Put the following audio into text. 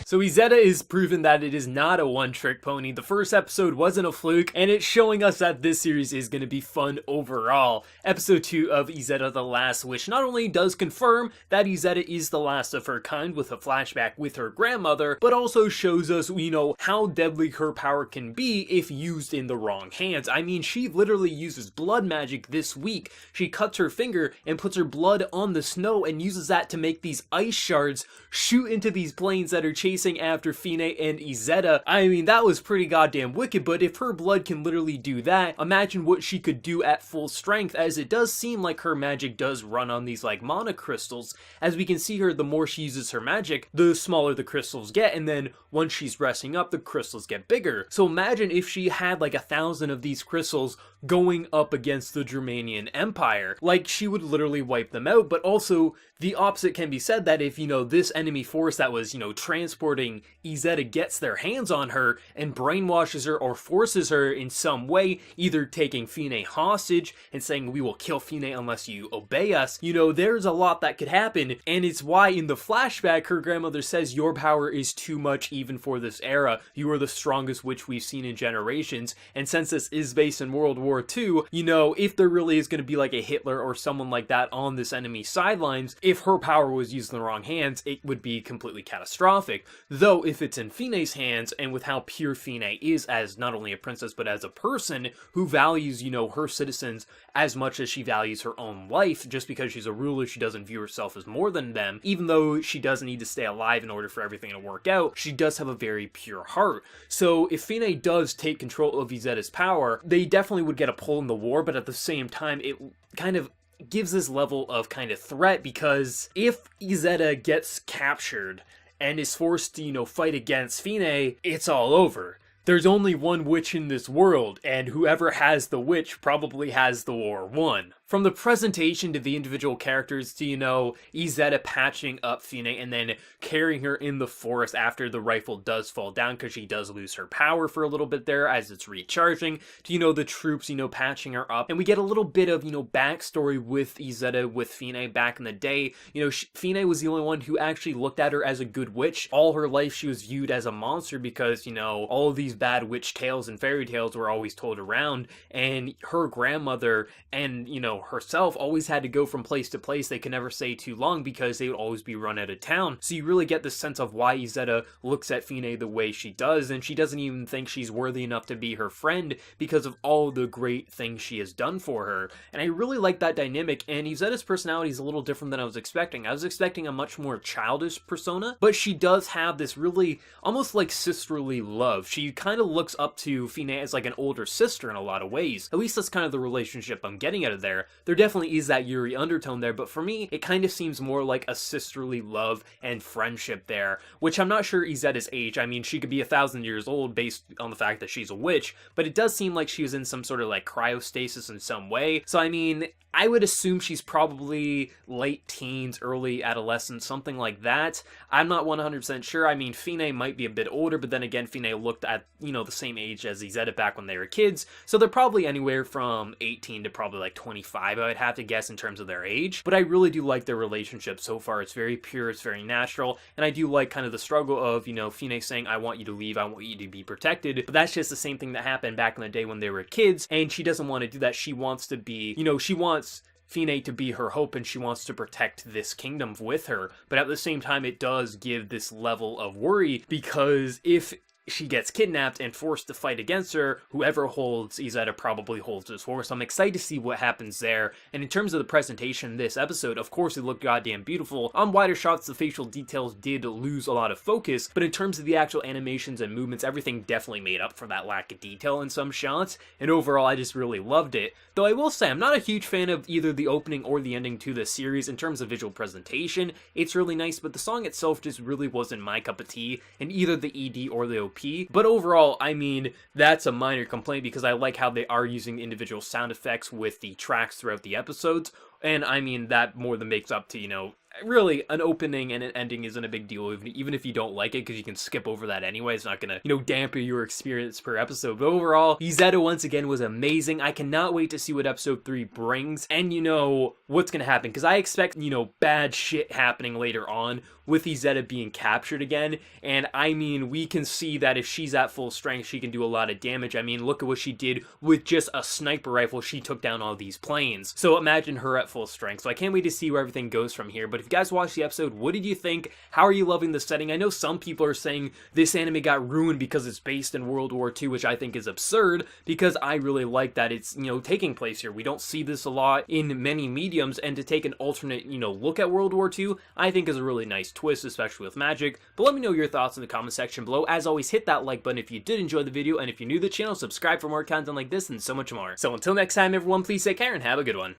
So Izetta is proven that it is not a one-trick pony. The first episode wasn't a fluke, and it's showing us that this series is going to be fun overall. Episode 2 of Izetta the Last Wish not only does confirm that Izetta is the last of her kind with a flashback with her grandmother, but also shows us, how deadly her power can be if used in the wrong hands. I mean, she literally uses blood magic this week. She cuts her finger and puts her blood on the snow and uses that to make these ice shards shoot into these planes that are chasing after Fine and Izetta. I mean, that was pretty goddamn wicked, but if her blood can literally do that, imagine what she could do at full strength, as it does seem like her magic does run on these like mana crystals. As we can see her, the more she uses her magic, the smaller the crystals get, and then once she's resting up, the crystals get bigger. So imagine if she had like 1,000 of these crystals going up against the Germanian Empire. Like, she would literally wipe them out, but also the opposite can be said, that if, this enemy force that was, transporting Izetta gets their hands on her and brainwashes her or forces her in some way, either taking Fine hostage and saying, we will kill Fine unless you obey us, there's a lot that could happen, and it's why in the flashback her grandmother says, your power is too much even for this era, you are the strongest witch we've seen in generations. And since this is based in World War II, if there really is going to be like a Hitler or someone like that on this enemy sidelines, if her power was used in the wrong hands, it would be completely catastrophic. Though if it's in Fine's hands, and with how pure Fine is as not only a princess but as a person who values, her citizens as much as she values her own life, just because she's a ruler, she doesn't view herself as more than them. Even though she doesn't need to stay alive in order for everything to work out, she does have a very pure heart. So if Fine does take control of Izetta's power, they definitely would get a pull in the war, but at the same time, it kind of gives this level of kind of threat, because if Izetta gets captured and is forced to, fight against Fine, it's all over. There's only one witch in this world, and whoever has the witch probably has the war won. From the presentation to the individual characters to, Izetta patching up Fine and then carrying her in the forest after the rifle does fall down because she does lose her power for a little bit there as it's recharging, to, the troops, patching her up. And we get a little bit of, backstory with Izetta, with Fine back in the day. Fine was the only one who actually looked at her as a good witch. All her life she was viewed as a monster because, all of these bad witch tales and fairy tales were always told around, and her grandmother and, herself always had to go from place to place. They could never stay too long because they would always be run out of town. So you really get the sense of why Izetta looks at Fine the way she does, and she doesn't even think she's worthy enough to be her friend because of all the great things she has done for her. And I really like that dynamic, and Izetta's personality is a little different than I was expecting. I was expecting a much more childish persona, but she does have this really almost like sisterly love. She kind of looks up to Fine as like an older sister in a lot of ways. At least that's kind of the relationship I'm getting out of there. There definitely is that Yuri undertone there, but for me, it kind of seems more like a sisterly love and friendship there, which I'm not sure Izetta's age. I mean, she could be 1,000 years old based on the fact that she's a witch, but it does seem like she was in some sort of like cryostasis in some way. So I mean, I would assume she's probably late teens, early adolescence, something like that. I'm not 100% sure. I mean, Fine might be a bit older, but then again, Fine looked at, the same age as Izetta back when they were kids, so they're probably anywhere from 18 to probably like 25, I would have to guess, in terms of their age. But I really do like their relationship so far. It's very pure, it's very natural, and I do like kind of the struggle of, Fine saying, I want you to leave, I want you to be protected, but that's just the same thing that happened back in the day when they were kids, and she doesn't want to do that. She wants to be, she wants Fine to be her hope, and she wants to protect this kingdom with her. But at the same time, it does give this level of worry, because if she gets kidnapped and forced to fight against her, whoever holds Izetta probably holds this war. So I'm excited to see what happens there. And in terms of the presentation this episode, of course it looked goddamn beautiful. On wider shots, the facial details did lose a lot of focus, but in terms of the actual animations and movements, everything definitely made up for that lack of detail in some shots. And overall, I just really loved it. Though I will say, I'm not a huge fan of either the opening or the ending to this series in terms of visual presentation. It's really nice, but the song itself just really wasn't my cup of tea in either the ED or the OP. But overall, I mean, that's a minor complaint because I like how they are using individual sound effects with the tracks throughout the episodes. And I mean, that more than makes up to, really, an opening and an ending isn't a big deal, even if you don't like it, because you can skip over that anyway. It's not gonna, dampen your experience per episode. But overall, Izetta once again was amazing. I cannot wait to see what episode 3 brings, and what's gonna happen, because I expect, bad shit happening later on with Izetta being captured again. And I mean, we can see that if she's at full strength, she can do a lot of damage. I mean, look at what she did with just a sniper rifle. She took down all these planes. So imagine her at full strength. So I can't wait to see where everything goes from here. But if you guys watched the episode, what did you think? How are you loving the setting? I know some people are saying this anime got ruined because it's based in World War II, which I think is absurd, because I really like that it's, taking place here. We don't see this a lot in many mediums, and to take an alternate, look at World War II, I think is a really nice twist, especially with magic. But let me know your thoughts in the comment section below. As always, hit that like button if you did enjoy the video, and if you're new to the channel, subscribe for more content like this and so much more. So until next time, everyone, please take care and have a good one.